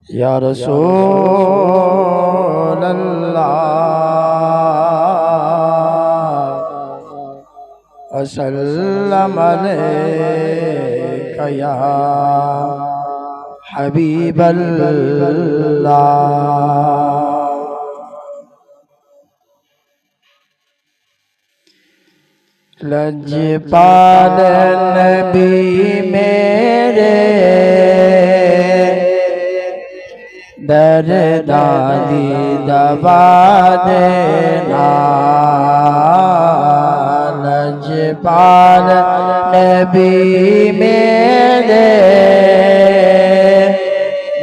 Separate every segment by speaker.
Speaker 1: या रसूल अल्लाह अस्सलाम अलैका या हबीब अल्लाह। लजपाल नबी मेरे दर्दादी दवा देना। लजपाल नबी मेरे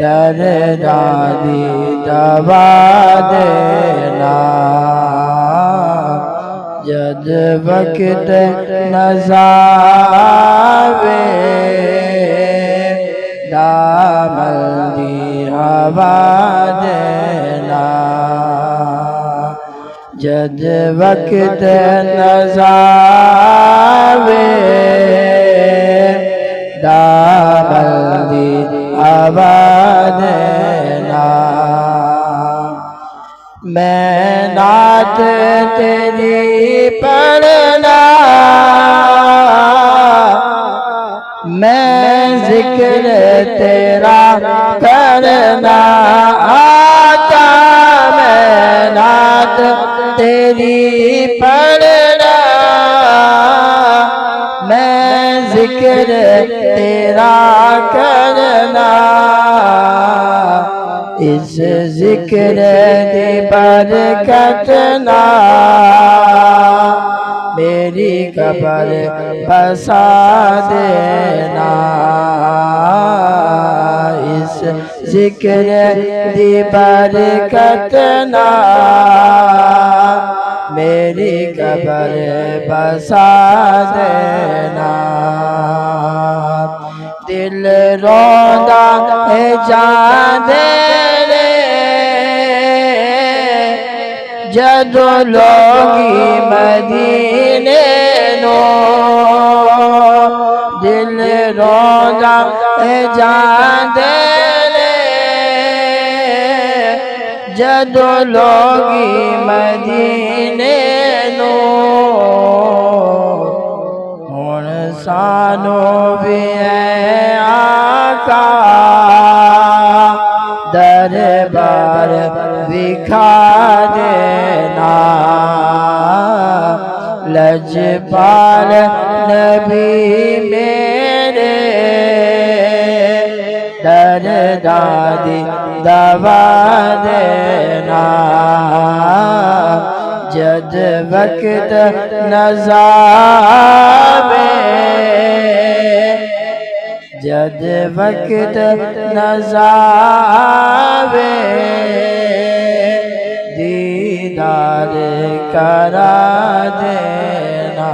Speaker 1: दर्दादी दवा देना। जद वक्त नज़ावे दामन दी हवा देना। जद वक्त नज़ावे दामन दी हवा देना। मैं नात तेरी पढ़ना, मैं जिक्र तेरा करना आता। मैं नात तेरी पढ़ना, मैं जिक्र तेरा करना। इस जिक्र दी बरकत ना मेरी कब्र बसा देना। इस जिक्र दी बरकत ना मेरी कब्र बसा देना। दिल रोंदा है जाने जदों लोगी मदीने नो। दिल रोंदा है जाने जदों लोगी मदीने नो। हुण सानू भी है आका दरबार दिखा देना। लजपाल नबी मेरे दर्दादी दवा देना। जद वक्त नज़ावे जद वक्त नज़ावे दीदार करा देना।